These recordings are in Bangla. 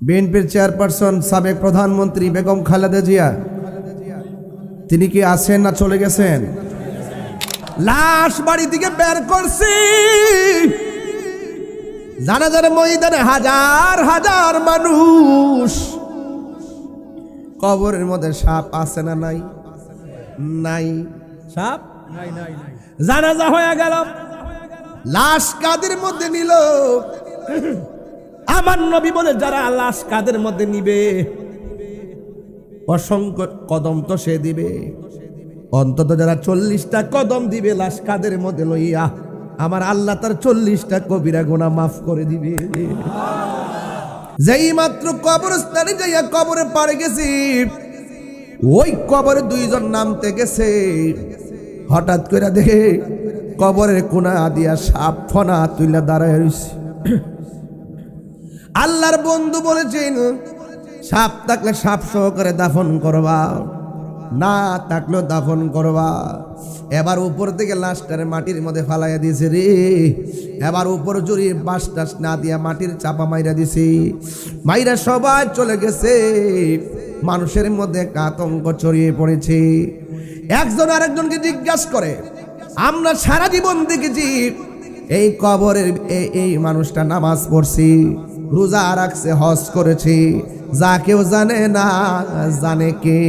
বিএনপির চেয়ারপারসন সাবেক প্রধানমন্ত্রী বেগম খালেদা জিয়া তিনি কি আছেন না চলে গেছেন? লাশ বাড়ি থেকে বের করছি, জানাজার ময়দানে হাজার হাজার মানুষ। কবরের মধ্যে সাপ আছে না নাই? নাই। সাপ জানাজা হয়ে গেল, লাশ কাদের মধ্যে নিল? আমার নবী বলে যারা লাশ কাদের মধ্যে নিবে অসংখ্য কদম তো সে দিবে, অন্তত যারা 40টা কদম দিবে লাশ কাদের মধ্যে লইয়া, আমার আল্লাহ তার 40টা কবিরা গুনাহ মাফ করে দিবে। যেই মাত্র কবরস্থানে যাইয়া কবরে পাড়ে গেছি, ওই কবরে দুইজন নামতে গেছে, হঠাৎ করে দেখে কবরের কোনা দিয়া সাপ ফনা তুইলা দাঁড়ায় রইছে। আল্লাহর বন্ধু বলেছেন সাপ থাকলে সাপ সহকারে দাফন করবা, না থাকলেও দাফন করবা। এবার উপর থেকে লাশটারে মাটির মধ্যে ফালাইয়া দিয়েছে রে। এবার উপর জড়িয়ে বাঁশ টাস না দিয়া মাটির চাপা মাইরা দিছে। মাইরা সবাই চলে গেছে। মানুষের মধ্যে একটা আতঙ্ক ছড়িয়ে পড়েছে। একজন আরেকজনকে জিজ্ঞাসা করে, আমরা সারা জীবন দেখেছি এই কবরের এই মানুষটা নামাজ পড়ছি, রোজা রাখছে, হজ করেছে, যা কেউ জানে না জানে কে?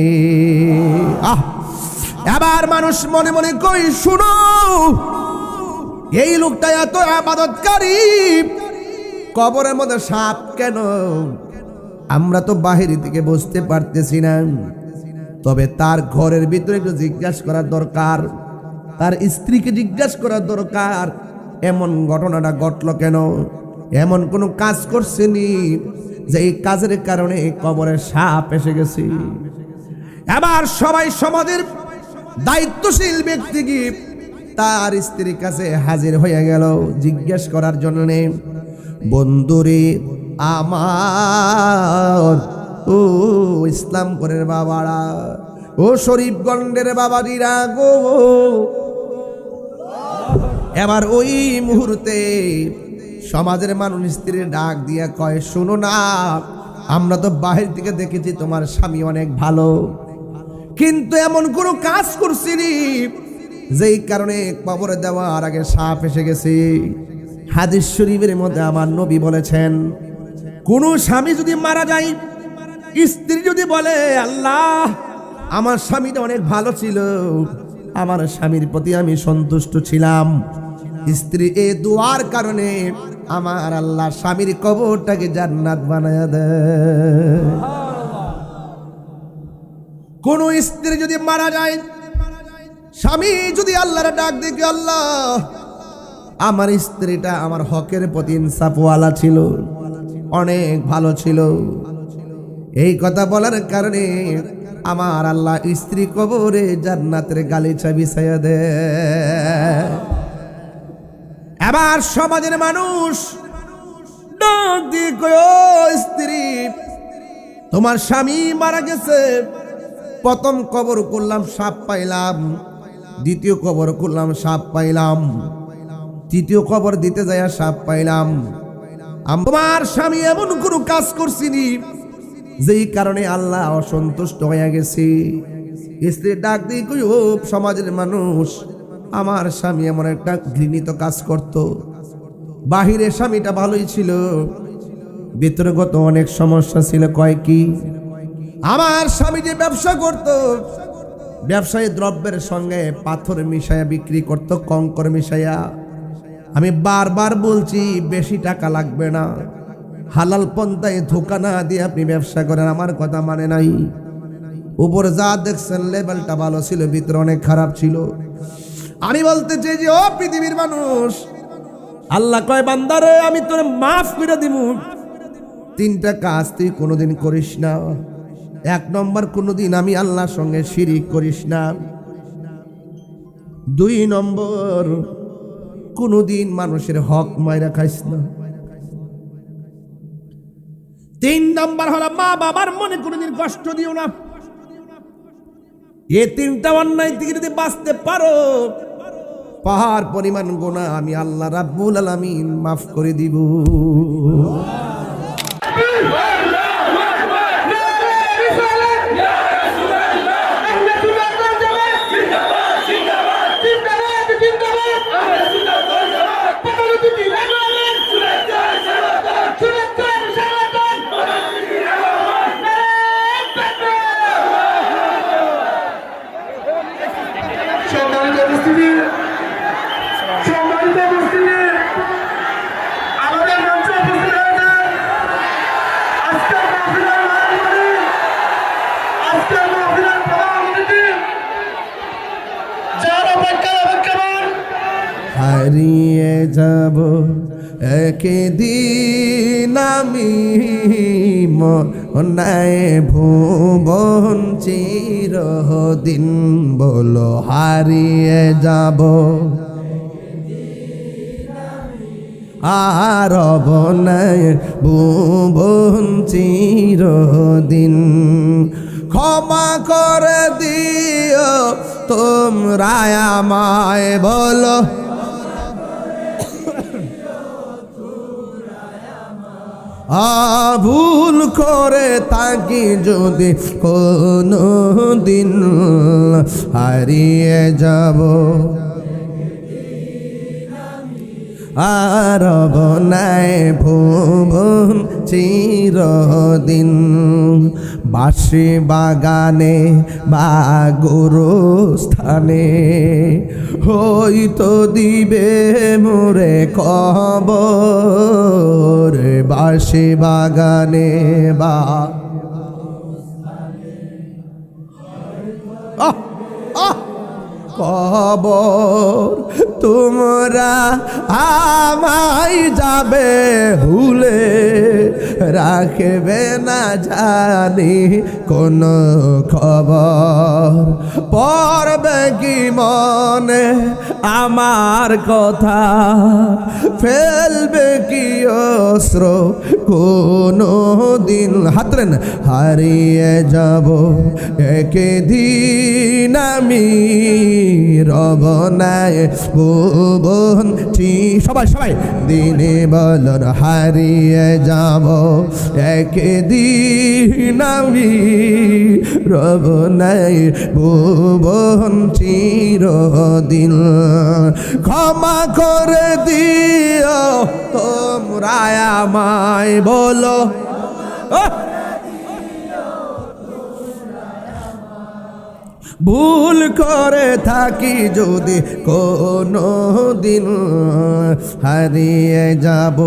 এবার মানুষ মনে মনে কই, শুনো, এই লোকটা এত ইবাদতকারী, কবরের মধ্যে সাপ কেন? আমরা তো বাহির থেকে বুঝতে পারতেছি না। তবে তার ঘরের ভিতরে একটু জিজ্ঞাসা করার দরকার, তার স্ত্রীকে জিজ্ঞাসা করার দরকার, এমন ঘটনাটা ঘটলো কেন? এমন কোনো কাজ করছেনি যে এই কাজের কারণে কবরে সাপ এসে গেছে? এবার সবাই সমাজের দায়িত্বশীল ব্যক্তি কি তার স্ত্রীর কাছে হাজির হয়ে গেল জিজ্ঞেস করার জন্য, বন্ধুরে আমার, ও ইসলামপুরের বাবারা, ও শরীফগঞ্জের বাবাজিরা গো। এবার ওই মুহূর্তে সমাজের মানুষ স্ত্রীর ডাক দিয়া কয়, শুনো না, আমরা তো বাহির থেকে দেখেছি তোমার স্বামী অনেক ভালো, কিন্তু এমন কোনো কাজ করছিনি যেই কারণে কবরে দেওয়ার আগে সাপ এসে গেছে। হাদিস শরীফের মধ্যে আমার নবী বলেছেন, কোন স্বামী যদি মারা যায়, স্ত্রী যদি বলে, আল্লাহ আমার স্বামীটা অনেক ভালো ছিল, আমার স্বামীর প্রতি আমি সন্তুষ্ট ছিলাম, স্ত্রী এই দোয়ার কারণে আমার আল্লাহ স্বামীর কবরটাকে জান্নাত বানায়া দেয়। কোন স্ত্রী যদি মারা যায়, স্বামী যদি আল্লাহর ডাক দেখে, আল্লাহ আমার স্ত্রীটা আমার হকের প্রতি ইনসাফওয়ালা ছিল, অনেক ভালো ছিল, এই কথা বলার কারণে আমার আল্লাহ স্ত্রী কবরে জান্নাতের গালিচা বিছাইয়া দেয়। এবার সমাজের মানুষ ডাক দিয়ে কয়, স্ত্রী তোমার স্বামী মারা গেছে, প্রথম কবর করলাম সাপ পাইলাম, দ্বিতীয় কবর করলাম সাপ পাইলাম, তৃতীয় কবর দিতে যায় সাপ পাইলাম, আমার স্বামী এমন কোনো কাজ করছিনি যেই কারণে আল্লাহ অসন্তুষ্ট হয়ে গেছে। স্ত্রী ডাক দিয়ে কই, ও সমাজের মানুষ, আমার স্বামী এমন একটা ঘৃণিত কাজ করত, বাহিরে স্বামীটা ভালোই ছিল, ভিতরগত অনেক সমস্যা ছিল। কয় কি? আমার স্বামী যে ব্যবসা করত, ব্যবসায়ী দ্রব্যের সঙ্গে পাথর মিশাইয়া বিক্রি করত, কঙ্কর মিশাইয়া। আমি বারবার বলছি বেশি টাকা লাগবে না, হালাল পন্থায় ধোকা না দিয়ে আপনি ব্যবসা করেন, আমার কথা মানে নাই। উপর যা দেখছেন লেভেলটা ভালো ছিল, ভিতরে অনেক খারাপ ছিল। আমি বলতে চাই যে, ও পৃথিবীর মানুষ, আল্লাহ কয় বান্দারে আমি তোরে মাফ করে দিব, 3টা কাজ তুই কোনোদিন করিস না। 1 নম্বর, কোনোদিন আমি আল্লাহর সঙ্গে শিরিক করিস না। 2 নম্বর, কোনোদিন মানুষের হক মাইরা খাইস না। 3 নম্বর হলো মা বাবার মনে কোনোদিন কষ্ট দিও না। এই 3টা অন্যায় থেকে যদি বাঁচতে পারো, পাহাড় পরিমাণ গুনাহ আমি আল্লাহ রাব্বুল আলামিন মাফ করে দিব। মাহফিলের মাহফিল আজকে মাহফিলের প্রধান অতিথি যার অপেক্ষামান হারিয়ে যাব একদিন আমি মনায় ভুবন চিরদিন বলো হারিয়ে যাব আর বনায় ভুবন চিরদিন ক্ষমা করে দিও তোমরা আমায় বলো ভুল করে থাকি যদি কোনো দিন হারিয়ে যাব আর বনায় ভুবন চিরদিন বাঁশি বাগানে বা গুরুস্থানে হয়তো দিবে মোরে কবর বাঁশি বাগানে বা কবর তোমরা আমায় যাবে ভুলে রাখবে না জানি কোন খবর পড়বে কি মনে আমার কথা ফেলবে কি অস্ত্র কোনো দিন হাতরেন হারিয়ে যাব একদিন আমি রবনায় ভুবন সবাই সবাই দিনে বলর হারিয়ে যাব একদিন আমি রবনায় ভুবন চিরদিন ক্ষমা করে দিও তোমরা আমায় বলো ভুল করে থাকি যদি কোনো দিন হারিয়ে যাব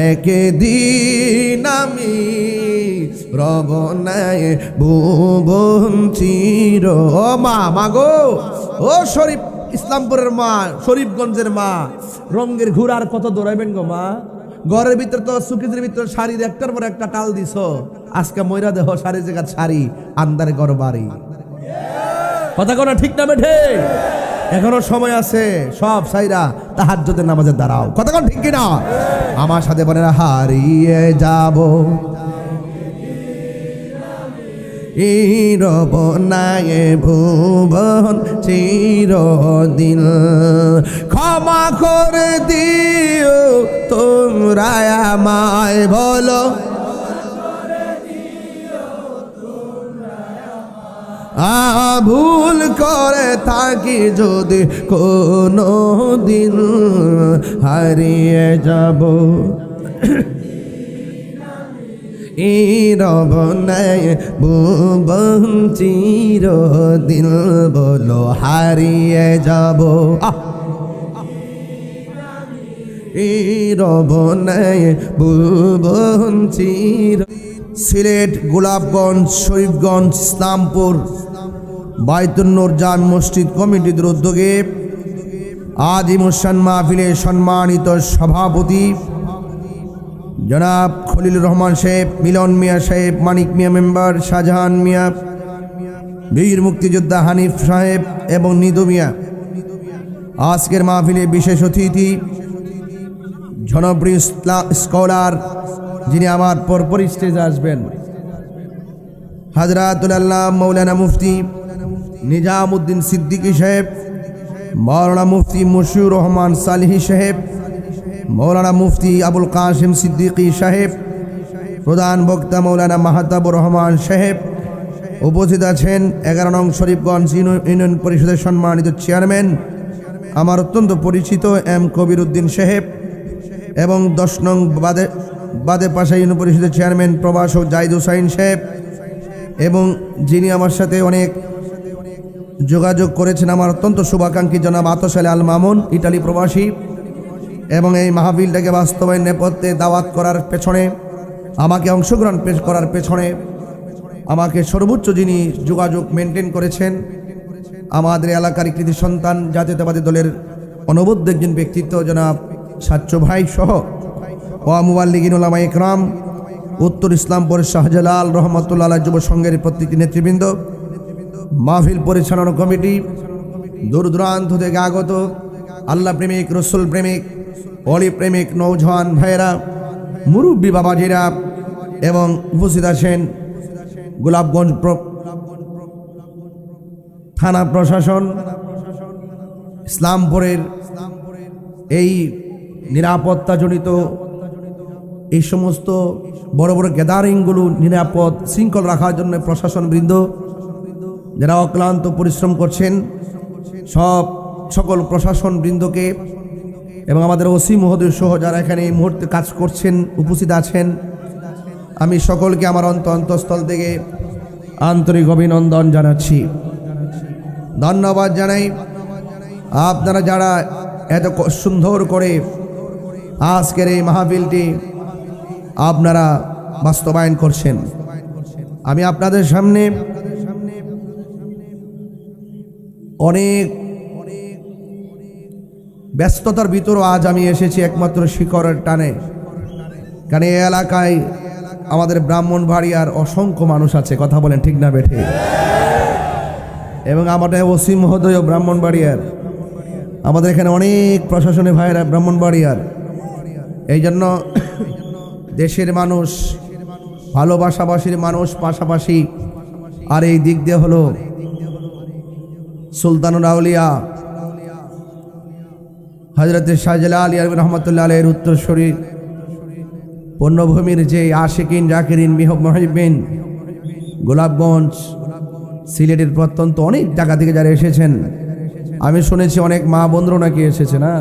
একদিন আমি রবনায় ভুবন চির মা মাগো ও শরীফ ইসলামপুরের মা শরীফগঞ্জের মা রঙের ঘুরার কত দৌড়াইবেন গো মা ঘরের ভিতর তো সুকিজের ভিতর শাড়ির একটার পর একটা টাল দিছ আজকে ময়রা দেহ শাড়ি জায়গা শাড়ি আন্দারে ঘর বাড়ি কথা কোনো ঠিক না বেঠে এখনো সময় আছে সব সাইরা তাহাজ্জুদের নামাজে দাঁড়াও কথা কোন ঠিক কিনা আমার সাথে বলে হারিয়ে যাব রবনায় ভুবন চিরদিন ক্ষমা করে দিও তোমরা আমায় বলো ভুল করে থাকি যদি কোনো দিন হারিয়ে যাব রবনায় ভুবন চিরদিন বলো হারিয়ে যাব রবনায় ভুবন চির সিলেট গোলাপগঞ্জ শরীফগঞ্জ ইসলামপুর বাইতুন নূর জামে মসজিদ কমিটির উদ্যোগে আজিমুসান মাহফিলের সম্মানিত সভাপতি জনাব খলিলুর রহমান সাহেব, মিলন মিয়া সাহেব, মানিক মিয়া মেম্বার, শাহজাহান মিয়া, বীর মুক্তিযোদ্ধা হানিফ সাহেব এবং নিদু মিয়া। আজকের মাহফিলে বিশেষ অতিথি জনপ্রিয় স্কলার যিনি আমার পরপরই স্টেজে আসবেন, হযরতুল আল্লাহ মৌলানা মুফতি নিজামউদ্দিন সিদ্দিকী সাহেব, মৌলানা মুফতি মশিউর রহমান সালিহি সাহেব, মৌলানা মুফতি আবুল কাসিম সিদ্দিকী সাহেব, প্রধান বক্তা মৌলানা মাহতাবুর রহমান সাহেব। উপস্থিত আছেন 11 নং শরীফগঞ্জ ইউনিয়ন পরিষদের সম্মানিত চেয়ারম্যান আমার অত্যন্ত পরিচিত এম কবির উদ্দিন সাহেব এবং 10 নং বাদে পাশা ইউনিয়ন পরিষদের চেয়ারম্যান প্রভাষক জাহিদ হুসাইন সাহেব এবং যিনি আমার সাথে অনেক যোগাযোগ করেছেন আমার অত্যন্ত শুভাকাঙ্ক্ষী জনাব আতশ আলী আল মামুন, ইটালি প্রবাসী, এবং এই মাহফিলটাকে বাস্তবায়ন নেপথ্যে দাওয়াত করার পেছনে আমাকে অংশগ্রহণ করার পেছনে আমাকে সর্বোচ্চ যিনি যোগাযোগ মেনটেন করেছেন, আমাদের এলাকার কৃতি সন্তান জাতীয়তাবাদী দলের অনবদ্য একজন ব্যক্তিত্ব জনাব সাচ্চু ভাই সহ মুবাল্লিগিন উলামা ইকরাম, উত্তর ইসলামপুর শাহজালাল রহমতুল্লাহ আলাইহি যুব সংঘের প্রত্যেকটি নেতৃবৃন্দ, মাহফিল পরিচালনা কমিটি, দূর দূরান্ত থেকে আগত আল্লাহ প্রেমিক, রসুল প্রেমিক, অলি প্রেমিক নৌজওয়ান ভাইয়েরা, মুরব্বী বাবাজিরা এবং উপস্থিত আছেন গোলাপগঞ্জ থানা প্রশাসন, ইসলামপুরের এই নিরাপত্তাজনিত এই সমস্ত বড় বড় গ্যাদারিংগুলো নিরাপদ শৃঙ্খল রাখার জন্য প্রশাসন বৃন্দ যারা অক্লান্ত পরিশ্রম করছেন, সকল প্রশাসন বৃন্দকে এবং আমাদের ওসি মহোদয় সহ যারা এখানে এই মুহূর্তে কাজ করছেন, উপস্থিত আছেন, আমি সকলকে আমার অন্তঃস্থল থেকে আন্তরিক অভিনন্দন জানাচ্ছি, ধন্যবাদ জানাই। আপনারা যারা এত সুন্দর করে আজকের এই মাহফিলটি আপনারা বাস্তবায়ন করছেন, আমি আপনাদের সামনে অনেক ব্যস্ততার ভিতরও আজ আমি এসেছি একমাত্র শিকড়ের টানে, কারণ এই এলাকায় আমাদের ব্রাহ্মণবাড়িয়ার অসংখ্য মানুষ আছে, কথা বলেন ঠিক না বেঠে, এবং আমাদের ওসি মহোদয় ব্রাহ্মণবাড়িয়ার, আমাদের এখানে অনেক প্রশাসনের ভাইয়েরা ব্রাহ্মণবাড়িয়ার। এই জন্য দেশের মানুষ, ভালোবাসাবাসীর মানুষ পাশাপাশি, আর এই দিক দিয়ে হলো সুলতানুল আউলিয়া হযরত শাহজালাল রহমতুল্লাহ আলাইহির উত্তরসূরি পূর্ণভূমির যে আশিকিন জাকিরিন মুহিব্বিন গোলাপগঞ্জ সিলেটের প্রত্যন্ত অনেক জায়গা থেকে যারা এসেছেন, আমি শুনেছি অনেক মা বন্ধুরা নাকি এসেছে, না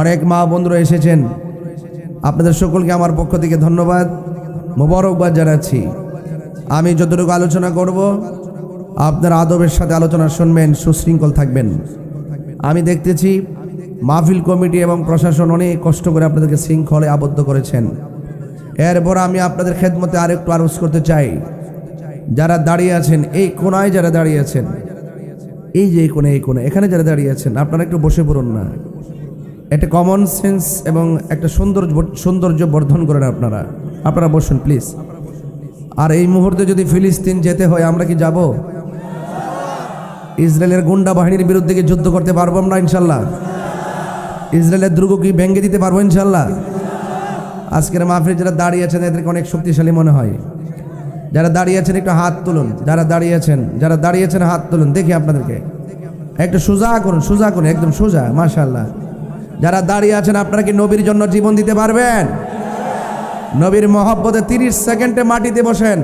অনেক মা বন্ধুরা এসেছেন, আপনাদের সকলকে আমার পক্ষ থেকে ধন্যবাদ, মোবারকবাদ জানাচ্ছি। আমি যতটুকু আলোচনা করব আপনারা আদবের সাথে আলোচনা শুনবেন, সুশৃঙ্খল থাকবেন। আমি দেখতেছি মাহফিল কমিটি এবং প্রশাসন অনেক কষ্ট করে আপনাদেরকে শৃঙ্খলে আবদ্ধ করেছেন। এরপর আমি আপনাদের খেদমতে আরেকটু আরজ করতে চাই, যারা দাঁড়িয়ে আছেন এই কোনায়, যারা দাঁড়িয়ে আছেন এই যে এই কোণে এখানে যারা দাঁড়িয়ে আছেন, আপনারা একটু বসে পড়ুন না, একটা কমন সেন্স এবং একটা সৌন্দর্য বর্ধন করেন আপনারা বসুন প্লিজ। আর এই মুহূর্তে যদি ফিলিস্তিন যেতে হয় আমরা কি যাব? ইসরায়েলের গুন্ডা বাহিনীর বিরুদ্ধে কি যুদ্ধ করতে পারবো আমরা ইনশাল্লাহ? ইসরায়েলের দুর্গ কি ভেঙে দিতে পারবো ইনশাল্লাহ? আজকের মাহফিলে যারা দাঁড়িয়ে আছেন এদেরকে অনেক শক্তিশালী মনে হয়। যারা দাঁড়িয়ে আছেন একটু হাত তুলুন, যারা দাঁড়িয়েছেন হাত তুলুন, দেখি আপনাদেরকে একটু সোজা করুন, একদম সোজা, মাশাআল্লাহ। যারা দাঁড়িয়ে আছেন আপনারা কি নবীর জন্য জীবন দিতে পারবেন? নবীর মহব্বতে 30 সেকেন্ডে মাটিতে বসেন।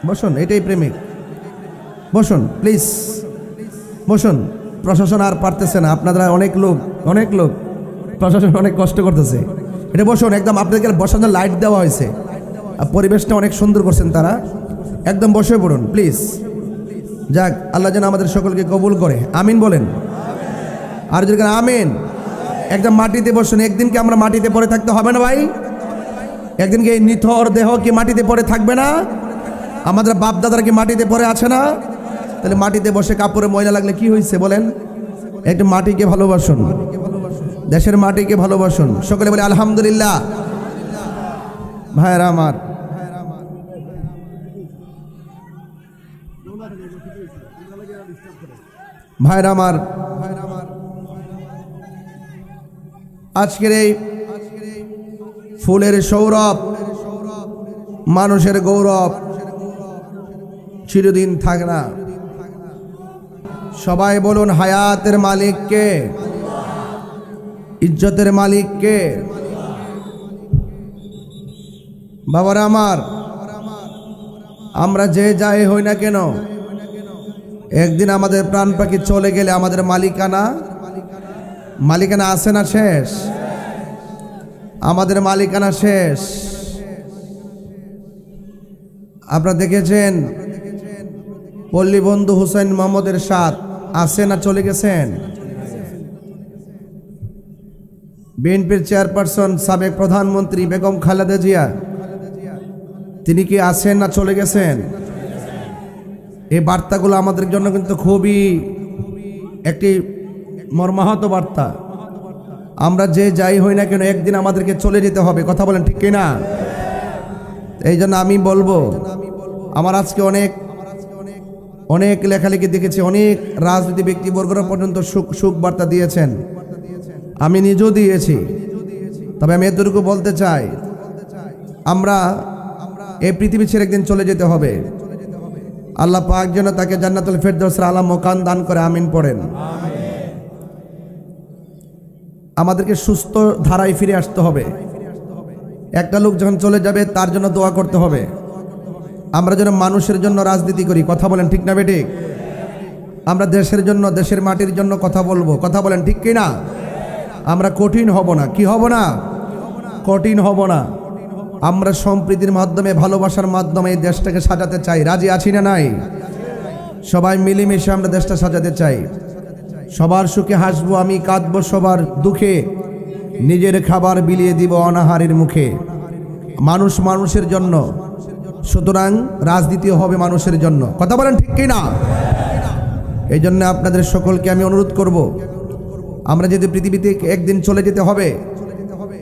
বসুন, এটাই প্রেমিক, বসুন প্লিজ, বসুন। প্রশাসন আর পারতেছে না, আপনারা অনেক লোক প্রশাসন অনেক কষ্ট করতেছে, এটা বসুন একদম। আপনাদেরকে বসানোর লাইট দেওয়া হয়েছে, আর পরিবেশটা অনেক সুন্দর করছেন তারা, একদম বসে পড়ুন প্লিজ। যাক, আল্লাহ যেন আমাদের সকলকে কবুল করে, আমিন বলেন। আর যদি আমিন, একদম মাটিতে বসুন। একদিন কি আমরা মাটিতে পড়ে থাকতে হবে না ভাই? একদিন কি এই নিথর দেহ কি মাটিতে পড়ে থাকবে না? আমাদের বাপ দাদারা কি মাটিতে পড়ে আছে না? তাহলে মাটিতে বসে কাপড়ে ময়লা লাগলে কি হয়েছে বলেন? একটু মাটিকে ভালোবাসুন, দেশের মাটিকে ভালোবাসুন। সকলে বলে আলহামদুলিল্লাহ। ভাইরা আমার, আজকের এই ফুলের সৌরভ, মানুষের গৌরব চিরদিন থাক না। সবাই বলুন, হায়াতের মালিক কে? ইজ্জতের মালিক কে? বাবারা আমার, আমরা যে যাই হই না কেন, একদিন আমাদের প্রাণ পাখি চলে গেলে আমাদের মালিকানা আছে না শেষ? আমাদের মালিকানা শেষ। আপনারা দেখেছেন পল্লী বন্ধু হুসাইন মোহাম্মদের সাথ আছে না চলে গেছেন? বিএনপির চেয়ারপারসন সাবেক প্রধানমন্ত্রী বেগম খালেদা জিয়া, তিনি কি আছেন না চলে গেছেন? এই বার্তাগুলো আমাদের জন্য কিন্তু খুবই একটি মর্মাহত বার্তা। আমরা যে যাই হই না কেন একদিন আমাদেরকে চলে যেতে হবে, কথা বলেন ঠিক কিনা? এই জন্য আমি বলবো, আমার আজকে অনেক লেখালেখি দেখেছি, অনেক রাজনীতি ব্যক্তিবর্গরা পর্যন্ত সুখ বার্তা দিয়েছেন, আমি নিজেও দিয়েছি। তবে আমি এতটুকু বলতে চাই, আমরা এই পৃথিবী ছেড়ে একদিন চলে যেতে হবে। আল্লাহ পাক যেন তাকে জান্নাতুল ফেরদৌসের আলা মাকান দান করে, আমিন পড়েন। আমাদেরকে সুস্থ ধারায় ফিরে আসতে হবে। একটা লোক যখন চলে যাবে তার জন্য দোয়া করতে হবে। আমরা যেন মানুষের জন্য রাজনীতি করি, কথা বলেন ঠিক না বেঠিক? আমরা দেশের জন্য, দেশের মাটির জন্য কথা বলবো, কথা বলেন ঠিক কি না? আমরা কঠিন হব না। কি হব না? কঠিন হব না। আমরা সম্প্রীতির মাধ্যমে, ভালোবাসার মাধ্যমে এই দেশটাকে সাজাতে চাই। রাজি আছি না নাই? সবাই মিলেমিশে আমরা দেশটা সাজাতে চাই। সবার সুখে হাসবো, আমি কাঁদবো সবার দুঃখে, নিজের খাবার বিলিয়ে দিব অনাহারের মুখে। মানুষ মানুষের জন্য, সুতরাং রাজনীতিও হবে মানুষের জন্য, কথা বলেন ঠিক কি না? এই জন্য আপনাদের সকলকে আমি অনুরোধ করব, আমরা যদি পৃথিবীতে একদিন চলে যেতে হবে,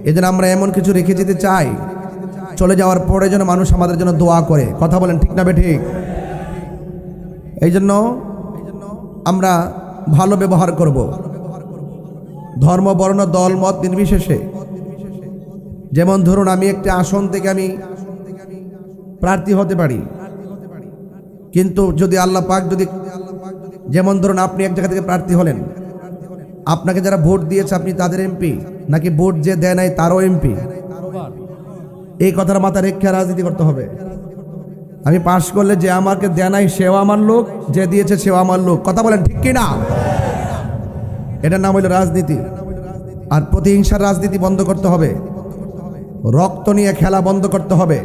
এজন্য আমরা এমন কিছু রেখে যেতে চাই, চলে যাওয়ার পরে যেন মানুষ আমাদের জন্য দোয়া করে, কথা বলেন ঠিক না বেঠিক? এই জন্য আমরা ভালো ব্যবহার করব, ধর্ম বর্ণ দল মত নির্বিশেষে। যেমন ধরুন, আমি একটি আসন থেকে আমি প্রার্থী হতে পারি, কিন্তু যদি আল্লাহ পাক যদি, যেমন ধরুন আপনি এক জায়গা থেকে প্রার্থী হলেন, আপনাকে যারা ভোট দিয়েছে আপনি তাদের এমপি, নাকি ভোট যে দেয় নাই তারও এমপি? এই কথার মাথা রেখে রাজনীতি করতে হবে। আমি পাশ করলে যে আমাকে দেয় নাই সেও আমার লোক, যে দিয়েছে সেও আমার লোক, কথা বলেন ঠিক কি না? এটার নাম হইল রাজনীতি। আর প্রতিহিংসার রাজনীতি বন্ধ করতে হবে, রক্ত নিয়ে খেলা বন্ধ করতে হবে।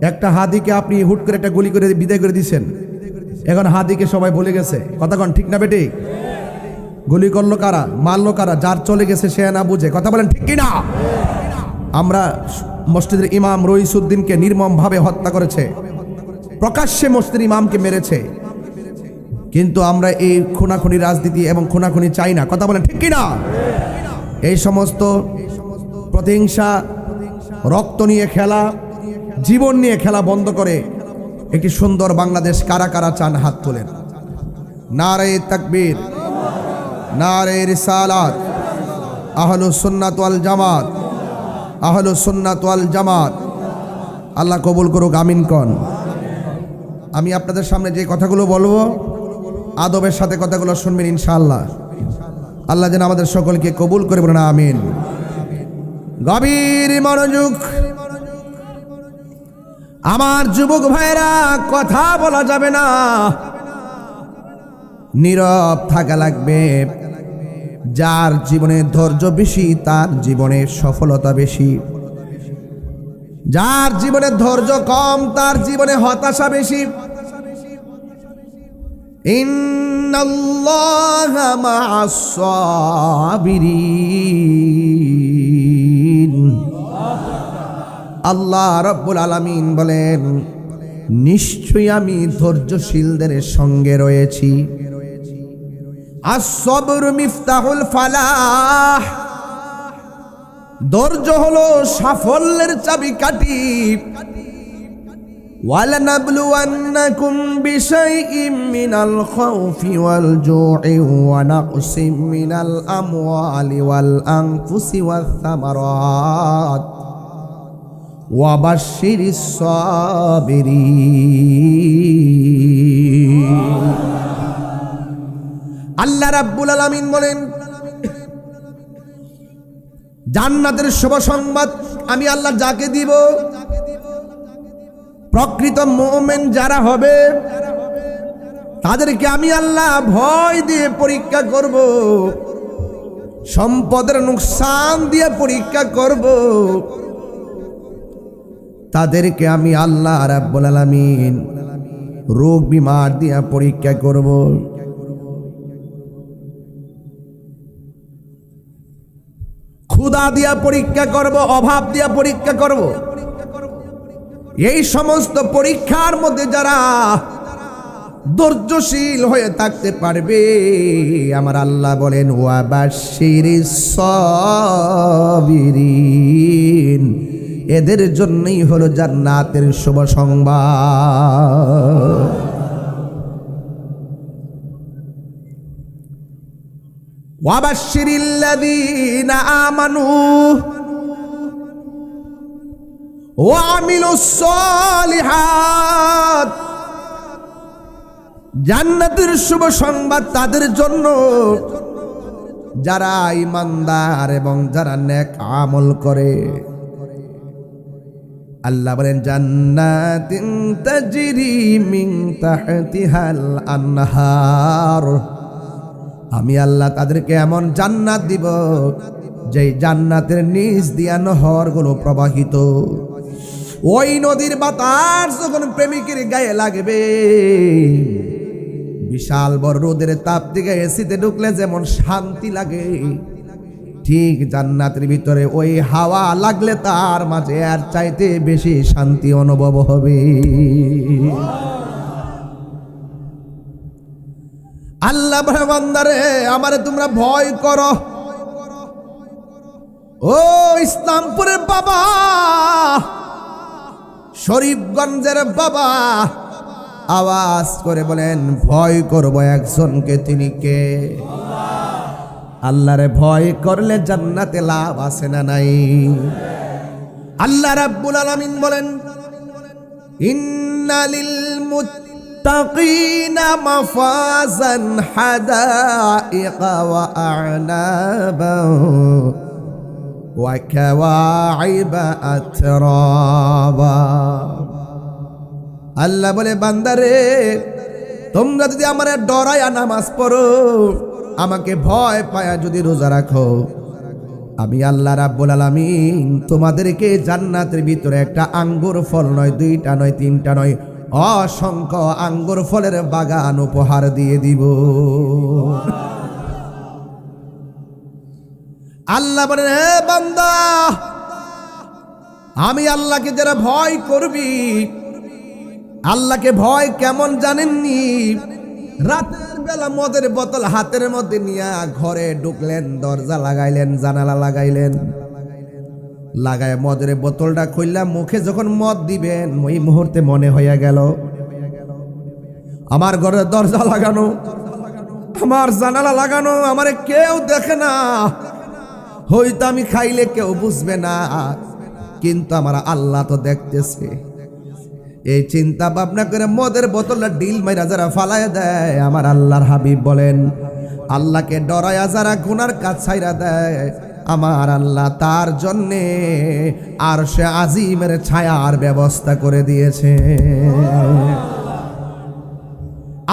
একটা হাদিকে আপনি হুট করে একটা গুলি করে বিদায় করে দিচ্ছেন, এখন হাদিকে সবাই ভুলে গেছে, কথা কন ঠিক না বেটি? গুলি করলো কারা, মারলো কারা? যার চলে গেছে সে না বুঝে, কথা বলেন ঠিক কি না? আমরা মসজিদের ইমাম রইসুদ্দিনকে নির্মমভাবে হত্যা করেছে, প্রকাশ্যে মসজিদের ইমামকে মেরেছে, কিন্তু আমরা এই খুনাখুনি রাজনীতি এবং খুনাখুনি চাই না, কথা বলেন ঠিক কি না? এই সমস্ত প্রতিহিংসা, রক্ত নিয়ে খেলা, জীবন নিয়ে খেলা বন্ধ করে একটি সুন্দর বাংলাদেশ কারা কারা চান? হাত তোলেন। নারে তাকবীর, নারে রিসালাত, আহলুস সুন্নাত ওয়াল জামাত, আহলুস সুন্নাত ওয়াল জামাত। আল্লাহ কবুল করুক, আমিন কন। আমি আপনাদের সামনে যে কথাগুলো বলবো, আদবের সাথে কথাগুলো শুনবেন ইনশাআল্লাহ। আল্লাহ যেন আমাদের সকলকে কবুল করে, বলেন আমিন। গভীর মনোযোগ। আমার যুবক ভাইরা, কথা বলা যাবে না, নীরব থাকা লাগবে। যার জীবনে ধৈর্য বেশি তার জীবনে সফলতা বেশি, যার জীবনে ধৈর্য কম তার জীবনে হতাশা বেশি। ইন্নাল্লাহা মা'আস সাবিরিন। আল্লাহ রাব্বুল আলামিন বলেন, নিশ্চয়ই আমি ধৈর্যশীলদের সঙ্গে রয়েছি। আস-সাবরু মিফতাহুল ফালাহ। ধৈর্য হলো সাফল্যের চাবিকাঠি। ওয়ালানাবলুওয়ান্নাকুম বিশাইইম মিনাল খাউফি ওয়াল জু'i ওয়া নাকসিম মিনাল আমওয়ালি ওয়াল আনফুসি ওয়াস সামারাত ওয়া বাশশিরিস সাবিরিন। আল্লাহ রাব্বুল আলামিন বলেন, জান্নাতের শুভ সংবাদ আমি আল্লাহ যাকে দিব, প্রকৃত মুমিন যারা হবে তাদেরকে আমি আল্লাহ ভয় দিয়ে পরীক্ষা করব, সম্পদের নুকসান দিয়ে পরীক্ষা করব। তাদেরকে আমি আল্লাহ রাব্বুল আলামিন রোগ বিমার দিয়ে পরীক্ষা করব। ক্ষুধা দিয়া পরীক্ষা করব, অভাব দিয়া পরীক্ষা করব। এই সমস্ত পরীক্ষার মধ্যে যারা ধৈর্যশীল হয়ে থাকতে পারবে, আমার আল্লাহ বলেন ওয়াবাশশিরিস সাবিরিন, এদের জন্যই হলো জান্নাতের শুভ সংবাদ। ওয়াবাশশিরিল্লাযীনা আমানু ওয়া আমিলুস সালিহাত, জান্নাতের শুভ সংবাদ তাদের জন্য যারা ঈমানদার এবং যারা নেক আমল করে। আল্লাহ বলেন জান্নাতিন তাজরি মিন তাহতিহাল আনহার, আমি আল্লাহ তাদেরকে এমন জান্নাত দিব যেই জান্নাতের নিচ দিয়া নহরগুলো প্রবাহিত। ওই নদীর বাতাস যখন প্রেমিকের গায়ে লাগবে, বিশাল বড় রোদের তাপ থেকে এসিতে ঢুকলে যেমন শান্তি লাগে, ঠিক জান্নাতের ভিতরে ওই হাওয়া লাগলে তার মাঝে আর চাইতে বেশি শান্তি অনুভব হবে। আল্লাহ বান্দারে আমারে তোমরা ভয় করো। ও ইসলামপুরের বাবা, শরীফগঞ্জের বাবা, আওয়াজ করে বলেন ভয় করব একজনকে, তিনি কে? আল্লাহরে ভয় করলে জান্নাতে লাভ আছে না নাই? আল্লাহ রাব্বুল আলামিন বলেন ইন্নালিল মুত্তাকিনা মাফাজান হাদাইকা ওয়া আ'নাবা ওয়া কাওয়াইবা আতরাবা। আল্লাহ বলে বান্দারে, তোমরা যদি আমার ডরায়া নামাজ পড়ো, আমাকে ভয় পায়া যদি রোজা রাখো, আমি আল্লাহ রাব্বুল আলামিন তোমাদেরকে জান্নাতের ভিতরে একটা আঙ্গুর ফল নয়, দুইটা নয়, তিনটা নয়, অসংখ্য আঙ্গুর ফলের বাগান উপহার দিয়ে দিব। আল্লাহ বলেন হে বান্দা, আমি আল্লাহকে যারা ভয় করবি, আল্লাহকে ভয় কেমন জানেননি? রাতের বেলা মদের বোতল হাতের মধ্যে নিয়ে ঘরে ঢুকলেন, দরজা লাগাইলেন, জানালা লাগাইলেন, লাগায় মদের বোতলটা খুললাম, মুখে যখন মদ দিবেন ওই মুহূর্তে মনে হইয়া গেল আমার ঘরের দরজা লাগানো, আমার জানালা লাগানো, আমারে কেউ দেখে না, হয়তো আমি খাইলে কেউ বুঝবে না, কিন্তু আমার আল্লাহ তো দেখতেছে। এই চিন্তা ভাবনা করে মদের বোতলটা ডিল মাইরা যারা ফালায় দেয়, আমার আল্লাহর হাবিব বলেন আল্লাহকে ডরায়া যারা গুনার কাজ ছাইরা দেয়, আমার আল্লাহ তার জন্যে আরশে আজিমের ছায়ার ব্যবস্থা করে দিয়েছে।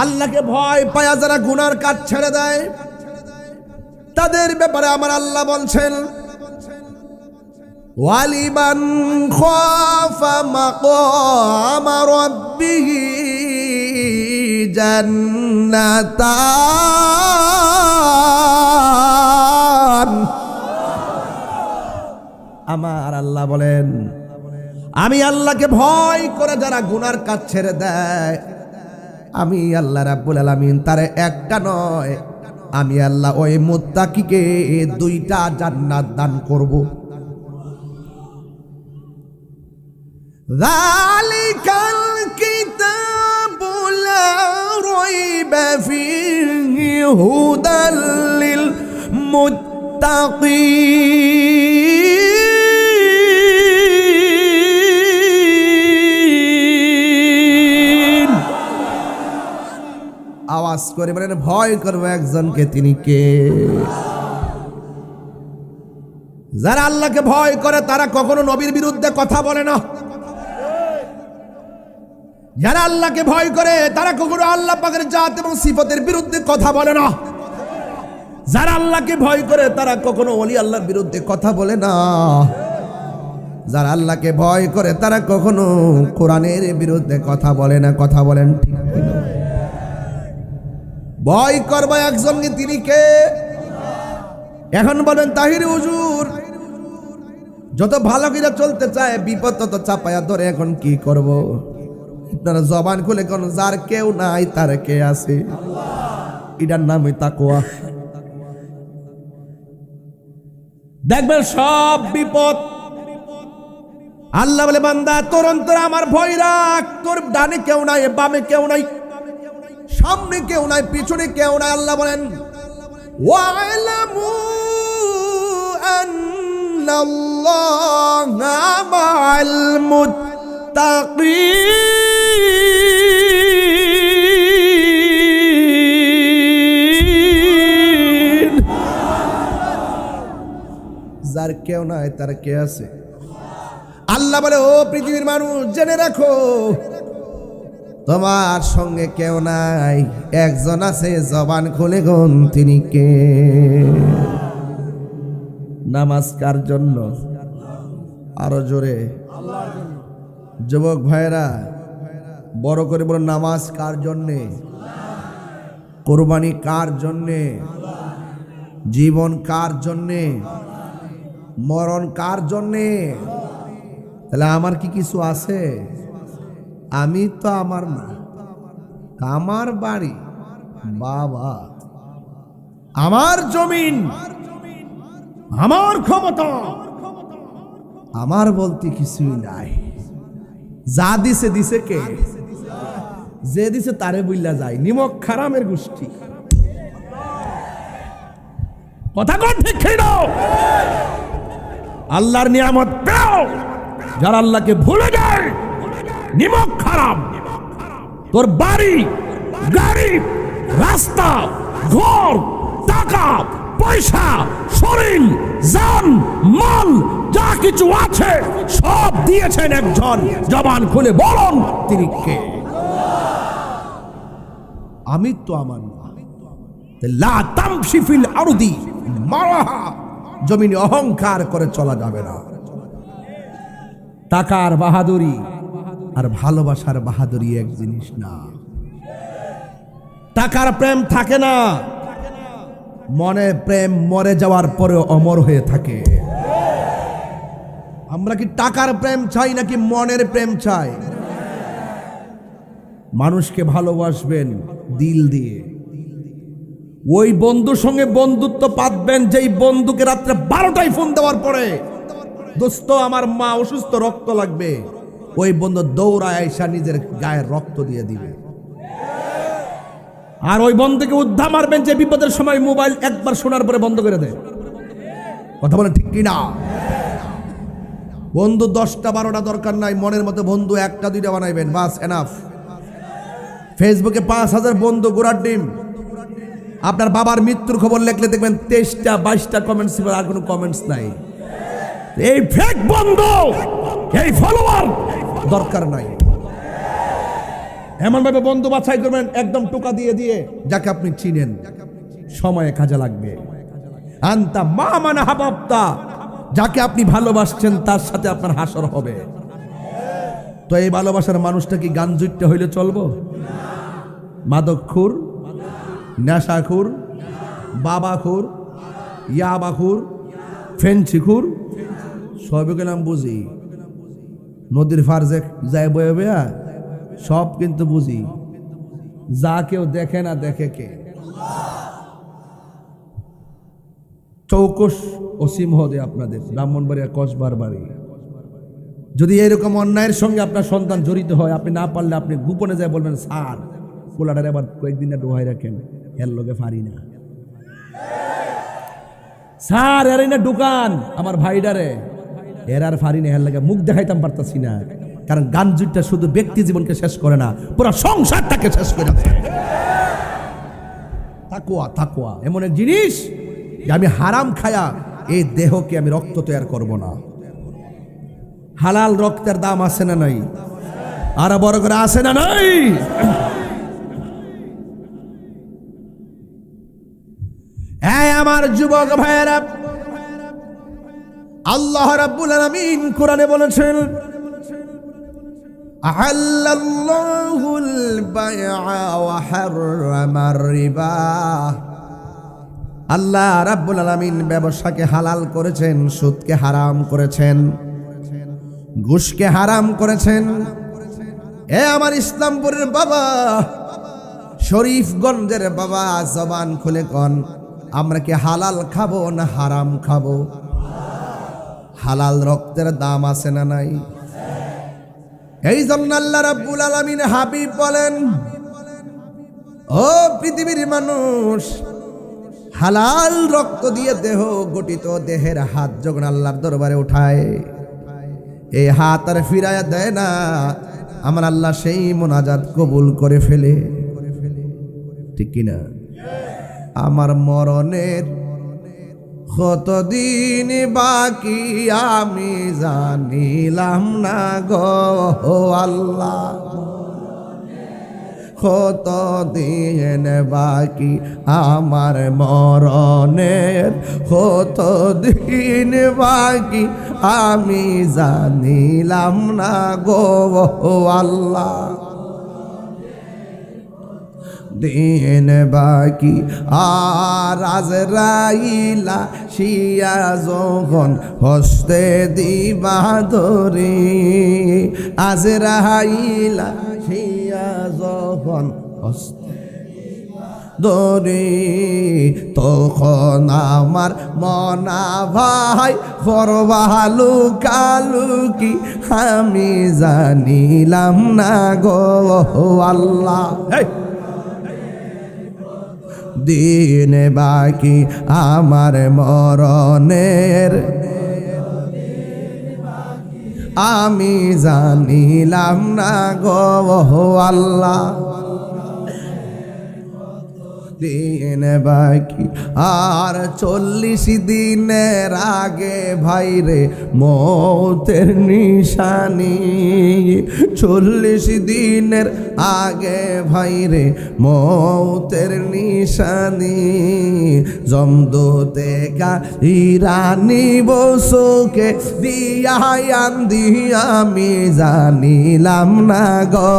আল্লাহকে ভয় পায়া যারা গুনার কাজ ছেড়ে দেয়, তাদের ব্যাপারে আমার আল্লাহ বলছেন ওয়ালিমান খাফা মাকামা রাব্বিহি জান্নাতান। আমার আল্লাহ বলেন আমি আল্লাহকে ভয় করে যারা গুনার কাজ ছেড়ে দেয়, আমি আল্লাহ রাব্বুল আলামিন তারে একটা নয়, আমি আল্লাহ ওই মুত্তাকিকে দুইটা জান্নাত দান করব। যালিকাল কিতাবু লা রাইবা ফীহি হুদাল লিল মুত্তাকিন। আওয়াজ করে বলেন ভয় করবো একজনকে, তিনি কে? যারা আল্লাহকে ভয় করে তারা কখনো নবীর বিরুদ্ধে কথা বলে না। যারা আল্লাহকে ভয় করে তারা কখনো আল্লাহ পাকের জাত এবং সিফতের বিরুদ্ধে কথা বলে না। যারা আল্লাহকে ভয় করে তারা কখনো ওলি আল্লাহর বিরুদ্ধে কথা বলে না। যারা আল্লাহকে ভয় করে তারা কখনো কোরআনের বিরুদ্ধে কথা বলে না। কথা বলেন ঠিক কিনা? ভয় করবে একজনকে, তিনি কে? এখন বলেন তাহির হুজুর যত ভালো করে চলতে চায় বিপদ তত চাপায়া ধরে। এখন কি করব? আপনারা জবান খুলে কোন যার কেউ নাই তার কে আছে, এটার নামই তাকওয়া। দেখবেন সব বিপদ আল্লাহ বলে, বান্দা তোর অন্তরে আমার ভয় রাখ। তোর ডানে কেউ নাই, বামে কেউ নাই, সামনে কেউ নাই, পিছনে কেউ নাই। আল্লাহ বলেন, ওয়ালামু আন্নাল্লাহা মাআল মুত্তাকিন। যার কেউ নাই তার কে আছে? আল্লাহ বলে, ও পৃথিবীর মানুষ জেনে রাখো, তোমার সঙ্গে কেউ নাই, একজন আছে, জবান খুলে গুন, তিনি কে? নামাজ কার জন্য? আরো জোরে। যুবক ভাইরা বড় করে বলো, নামাজ কার জন্যে? কোরবানি কার জন্যে? জীবন কার জন্যে? মরণ কার জন্যে? তাহলে আমার কি কিছু আছে? আমি তো আমার না, আমার বাড়ি, বাবা, আমার জমিন, আমার ক্ষমতা, আমার বলতে কিছুই নাই। যা দিছে দিছে কে? যে দিছে তারে বুইল্লা যায়। নিমক খারামের গোষ্ঠী। কথা কোন ঠিক ছিল? আল্লাহর নিয়ামত পেও যারা আল্লাহকে ভুলে যায়, নিমক খারাপ। তোর বাড়ি, গাড়ি, রাস্তা, ঘর, টাকা পয়সা, শরীর, জান, মাল যা কিছু আছে সব দিয়েছেন একজন। জবান খুলে বলুন, তিনি কে? আমি তো আমার না। লা তামশি ফিল আরদি মারাহা, জমিনে অহংকার করে চলা যাবে না। টাকার বাহাদুরি আর ভালোবাসার বাহাদুরি এক জিনিস না। টাকার প্রেম থাকে না, মনে প্রেম মরে যাওয়ার পরেও অমর হয়ে থাকে। আমরা কি টাকার প্রেম চাই নাকি মনের প্রেম চাই? মানুষকে ভালোবাসবেন দিল দিয়ে। ওই বন্ধুর সঙ্গে বন্ধুত্ব পাতবেন যেই বন্ধুকে রাত্রে 12টায় ফোন দেওয়ার পরে, দোস্ত আমার মা অসুস্থ, রক্ত লাগবে, ওই বন্ধু দৌড়ায় আয়সা নিজের গায়ের রক্ত দিয়ে দিবে। আর ওই বন্ধুকে উদ্ধা মারবেন যে বিপদের সময় মোবাইল একবার শোনার পরে বন্ধ করে দেয়। কথা বলে ঠিক কিনা? বন্ধু 10টা 12টা দরকার নাই, মনের মতো বন্ধু 1টা 2টা বানাইবেন, বাস এনাফ। ফেসবুকে 5000 বন্ধু গোড়ার ডিম। আপনার বাবার মৃত্যুর খবর লিখলে দেখবেন 23টা 22টা কমেন্টস, আর কোনো কমেন্টস নাই। এই ফেক বন্ধু, এই ফলোয়ার দরকার নাই। এমন ভাবে বন্ধু বাছাই করবেন একদম টোকা দিয়ে দিয়ে যাকে আপনি চিনেন, সময়ে কাজে লাগবে। আনতা মা মানা হাবাবতা, যাকে আপনি ভালোবাসছেন তার সাথে আপনার হাসর হবে। তো এই ভালোবাসার মানুষটা কি গান জুটতে হইলে চলবো? মাদকখুর, নেশাখুর, বাবাখুর, ইয়াবাখুর, ফেন্সিখুর, সবই গেলাম বুঝি। নদীর ফার যে যায় বয়ে বয়া সব কিন্তু বুঝি। যা কেউ দেখে না, দেখে কে? চৌকস অসীম হদে আপনাদের ব্রাহ্মণবাড়িয়া কসবার বাড়ি। যদি এরকম অন্যায়ের সঙ্গে আপনার সন্তান জড়িত হয়, আপনি না পারলে আপনি গোপনে যায় বলবেন, স্যার পোলাটার এবার কয়েকদিন ডোহাই রাখেন, এর লোকে পারি না স্যার, এর না দোকান আমার ভাইডারে, এর আর পারি না, এর লাগে মুখ দেখাইতাম পারতাছি না। কারণ গান জুটটা শুধু ব্যক্তি জীবনকে শেষ করে না, পুরো সংসারটাকে শেষ করে দেয়। তাকওয়া, তাকওয়া এমন এক জিনিস যে আমি হারাম খায়া এই দেহকে আমি রক্ত তৈরি করব না। হালাল রক্তের দাম আছে না নাই? আর বড় করে আছে না নাই? এই আমার যুবক ভাইয়েরা, আল্লাহ রাব্বুল আলামিন কোরআনে বলেছেন, আহাল্লাল্লাহুল বাইআ ওয়া হাররামার রিবা। আল্লাহ রাব্বুল আলামিন ব্যবসাকে হালাল করেছেন, সুদকে হারাম করেছেন, ঘুষকে হারাম করেছেন। এ আমার ইসলামপুরের বাবা, শরীফগঞ্জের বাবা, জবান খুলে কন, আমরা কি হালাল খাবো না হারাম খাবো? হালাল রক্তের দাম আছে না নাই? এই জন্য আল্লাহ রাব্বুল আলামিন হাবিব বলেন, ও পৃথিবীর মানুষ, হালাল রক্ত দিয়ে দেহ গঠিত দেহের হাত যখন আল্লাহর দরবারে উঠায়, এই হাত আর ফিরায়া দেয় না, আমার আল্লাহ সেই মোনাজাত কবুল করে ফেলে। ঠিক কিনা? আমার মরণের কতদিন বাকি আমি জানিলাম না গো আল্লাহ, কতদিন বাকি আমার মরণের, কতদিন বাকি আমি জানিলাম না গো আল্লাহ। দিন বাকি আর আজরাইলা শিয়া যখন হস্তে দিবা ধরে, আজরাইলা শিয়া যখন হস্তে ধরে, তখন আমার মনা ভাই করবালু কালুকি আমি জানিলাম না গো আল্লাহ। দিন বাকি আমার মরণের, আমি জানিলাম না গো আল্লাহ। দিন বাকি আর 40 দিনের আগে ভাইরে মৌতের নিশানি, 40 দিনের আগে ভাইরে মৌতের নিশানি, জমদূতে কা ইরানি বসুকে দিয়ায়ান দিয়া আমি জানিলাম না গো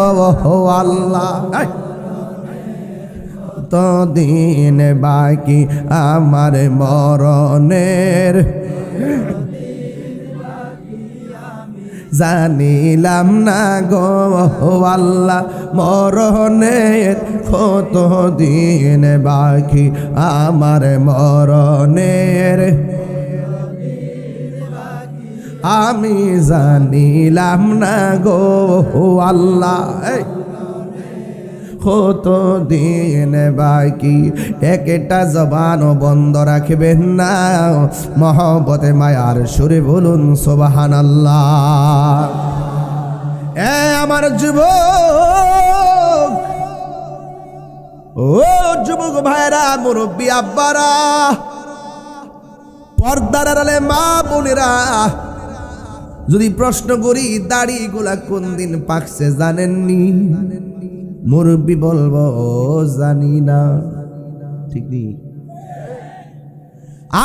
আল্লাহ। দিন বাকি আমার মরণের, জানিলাম না গো আল্লাহ। মরণের কত দিন বাকি আমার মরণের, আমি জানিলাম না গো আল্লাহ। কত দিন বাকি, একটা জবানও বন্ধ রাখবেন না, মহব্বতে মায়ার সুরে বলুন সুবহানাল্লাহ। এ আমার যুবক, ও যুবক ভাইরা, মুরব্বী আব্বারা, পর্দার আড়ালে মা বোনেরা, যদি প্রশ্ন করি দাড়িগুলা কোন দিন পাকছে জানেননি? মুরব্বী বলবো জানি না। ঠিক নেই?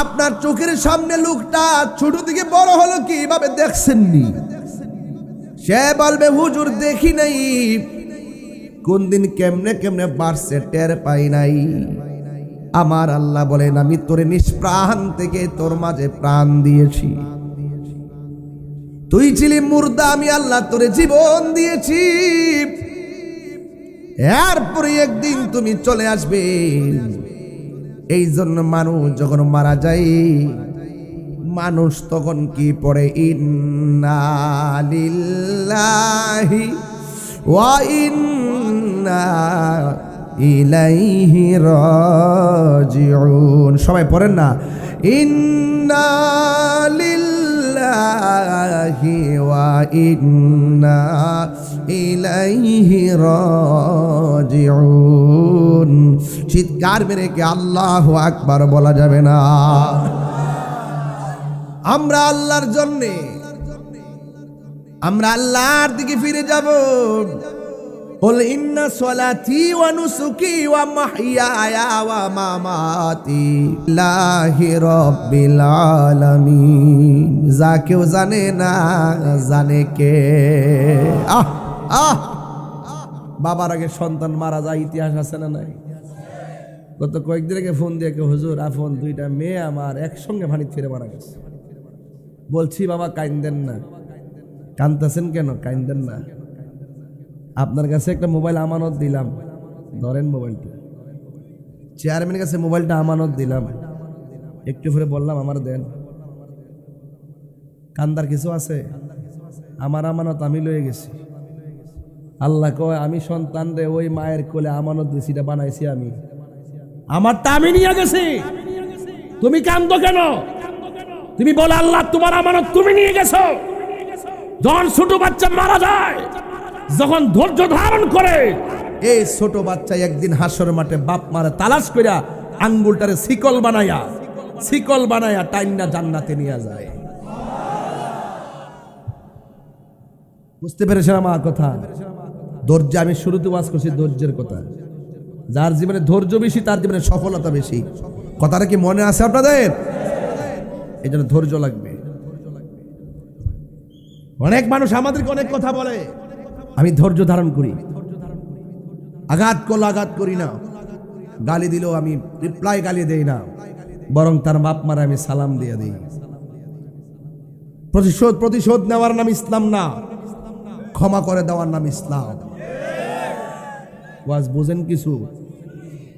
আপনার চোখের সামনে লোকটা ছোট থেকে বড় হলো কিভাবে দেখছেননি? সে বলবে হুজুর দেখি নাই, কোন দিন কেমনে কেমনে বাড়ছে টের পাই নাই। আমার আল্লাহ বলেন, আমি তোরে নিষ্প্রাণ থেকে তোর মাঝে প্রাণ দিয়েছি। তুই ছিলি মুর্দা, আমি আল্লাহ তোরে জীবন দিয়েছি। এরপরে একদিন তুমি চলে আসবে। এই জন্য মানুষ যখন মারা যায়, মানুষ তখন কি পড়ে? ইন্না লিল্লাহি ওয়া ইন্না ইলাইহি রাজিউন। সবাই পড়েন না? ইন্না লিল্লাহি ওয়া ইন্না ইলাইহি রাজিউন। চিৎকার মেরে কে আল্লাহু আকবার বলা যাবে না? আমরা আল্লাহর জন্যে, আমরা আল্লাহর দিকে ফিরে যাব। قل إن صلاتي ونسكي ومحياي ومماتي لله رب العالمين। যা কেউ জানে না, জানে কে? বাবার আগে সন্তান মারা যায়, ইতিহাস আছে না নাই? গত কয়েকদিন আগে ফোন দিয়ে হুজুর আফন 2টা মেয়ে আমার একসঙ্গে পানি ছেড়ে মারা গেছে। বলছি বাবা কাইন্দেন না। কাঁদতেছেন কেন? কাইন্দেন না। আপনার কাছে একটা মোবাইল আমানত দিলাম, ধরেন মোবাইলটা। চেয়ারম্যানের কাছে মোবাইলটা আমানত দিলাম, একটু করে বললাম আমার দেন। কান্দার কিছু আছে? আমার আমানত আমি লয়ে গেছি। আল্লাহ কয় আমি সন্তান রে ওই মায়ের কোলে আমানত দিছি, এটা বানাইছি আমি, আমারটা আমি নিয়ে গেছি। তুমি কান্দো কেন? তুমি বলে আল্লাহ তোমার আমানত তুমি নিয়ে গেছো। যখন ছোট বাচ্চা মারা যায়, যখন ধৈর্য ধারণ করে, এই ছোট বাচ্চা একদিন হাসর মাঠে বাপ মারে তালাশ কইরা আঙ্গুলটারে শিকল বানায়া টাইন্না জান্নাতে নিয়ে যায়। বুঝতে পেরেছেন আমার কথা? ধৈর্য, আমি শুরুতে ওয়াজ করছি ধৈর্যের কথা। যার জীবনে ধৈর্য বেশি তার জীবনে সফলতা বেশি। কথাটা কি মনে আছে আপনাদের? এই জন্য ধৈর্য লাগবে। অনেক মানুষ আমাদেরকে অনেক কথা বলে, আমি ধৈর্য ধারণ করি। আঘাত করলো আঘাত করি না, গালি দিলেও আমি রিপ্লাই গালি দেই না, বরং তার বাপ মারা আমি সালাম দিয়ে দিই। প্রতিশোধ নেওয়ার নাম ইসলাম না, ক্ষমা করে দেওয়ার নাম ইসলাম। ওয়াজ বুঝেন কিছু?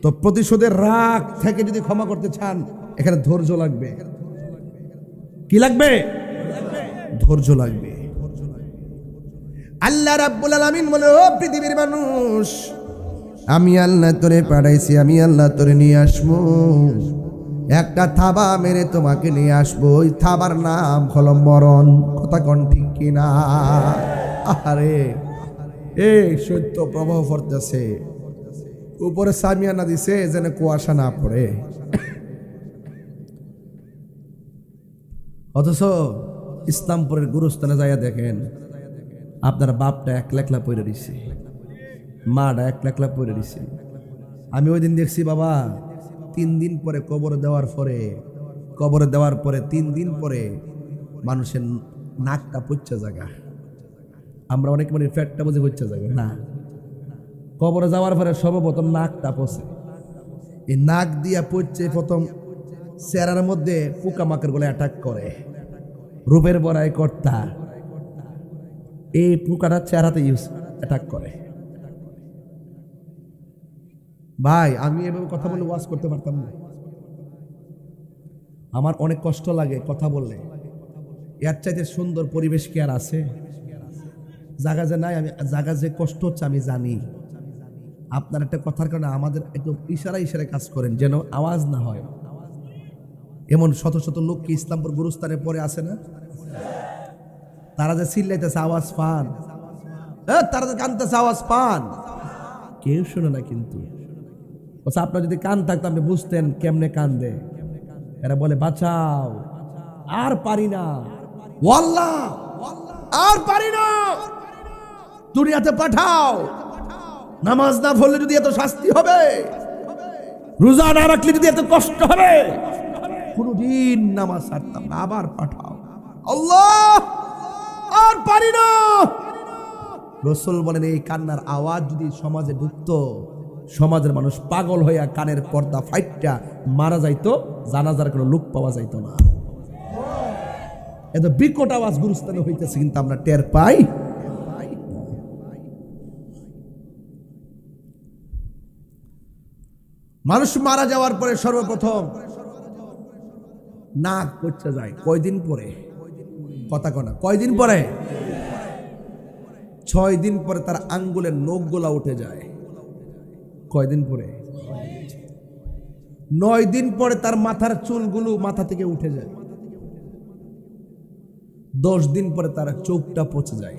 তো প্রতিশোধের রাগ থেকে যদি ক্ষমা করতে চান, এখানে ধৈর্য লাগবে। কি লাগবে? ধৈর্য লাগবে। আল্লাহ রাব্বুল আলামিন বলে, ও পৃথিবীর মানুষ, আমি আল্লাহ তোরে পাঠাইছি, আমি আল্লাহ তোরে নিয়ে আসবো। একটা থাবা মেরে তোমাকে নিয়ে আসবো, ওই থাবার নাম হলো মরণ। কথা কোন ঠিক কিনা? আরে এই সত্য প্রবাহ পড়তেছে, উপরে সামিয়ানা দিছে যেন কুয়াশা না পড়ে, অথচ ইসলামপুরের গুরুস্থানে যাইয়া দেখেন আপনার বাপটা একলা পড়ে দিছে, মাটা একলা পড়ে দিছে। আমি ওই দিন দেখছি বাবা, 3 দিন পরে কবরে দেওয়ার পরে 3 দিন পরে মানুষের নাকটা পচা জায়গা। আমরা অনেক মানে ফ্যাটটা বুঝে পচা জায়গা না, কবরে যাওয়ার পরে সর্বপ্রথম নাকটা পচে। এই নাক দিয়া পচে প্রথম চেহারার মধ্যে পোকামাকড় গুলো অ্যাটাক করে, রূপের বড়াই কর্তা, এই পোকাটা চেহারাতে অ্যাটাক করে। ভাই আমি এভাবে কথা বলে ওয়াজ করতে পারতাম না, আমার অনেক কষ্ট লাগে কথা বললে। এর চাইতে সুন্দর পরিবেশ কি আর আছে? জায়গা যে নাই, আমি জায়গা যে কষ্ট হচ্ছে আমি জানি। আপনার একটা কথার কারণে আমাদের একটু ইশারায় কাজ করেন যেন আওয়াজ না হয়। এমন শত শত লোক কি ইসলামপুর গুরুস্থানে পরে আছে না? তারা যে চিল্লাইতেছে আওয়াজ পান, তারা যে কানতেছে আওয়াজ পান, কেউ শুনে না। কিন্তু আপনার যদি কান থাকতো আপনি বুঝতেন কেমনে কান্দে। এরা বলে বাঁচাও, আর পারি না, ওয়াল্লাহ আর পারি না, দুনিয়াতে পাঠাও। নামাজ না পড়লে যদি এত শাস্তি হবে, রোজা না রাখলে যদি এত কষ্ট হবে, কোনদিন নামাজ ছাড়তাম না, আবার পাঠাও আল্লাহ, আর পারি না। রাসূল বলেন এই কান্নার আওয়াজ যদি সমাজে ঢুকতো, সমাজের মানুষ পাগল হইয়া কানের পর্দা ফাইটটা মারা যাইতো, জানাজার কোনো লোক পাওয়া যাইতো না। এত বিকট আওয়াজ গুরুস্থানে হইতেছে, কিন্তু আমরা টের পাই। মানুষ মারা যাওয়ার পরে সর্বপ্রথম নাক পচে যায়। কয়দিন পরে? কথা কনা, কয়দিন পরে? 6 দিন পরে তার আঙ্গুলের নখগুলা উঠে যায়। কয়দিন পরে? 9 দিন পরে তার মাথার চুলগুলো মাথা থেকে উঠে যায়। 10 দিন পরে তার চোখটা পচে যায়।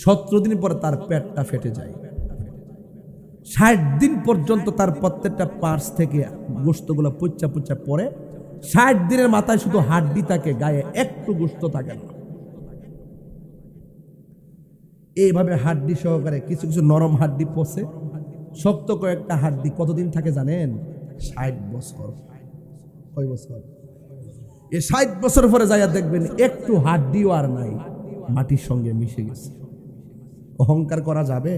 17 দিন পরে তার পেটটা ফেটে যায়। 60 দিন পর্যন্ত তার প্রত্যেকটা পার্টস থেকে গোশতগুলো পচা পড়ে। 60 দিনের মাথায় শুধু হাড্ডি থাকে, গায়ে একটু গোশত থাকে না। এইভাবে হাড্ডি সহকারে কিছু কিছু নরম হাড্ডি পচে, শক্ত কয়েকটা হাড্ডি কতদিন থাকে জানেন? 60 বছর। কয় বছর? এই 60 বছর পরে যাইয়া দেখবেন একটু হাড্ডিও আর নাই, মাটির সঙ্গে মিশে গেছে। অহংকার করা যাবে?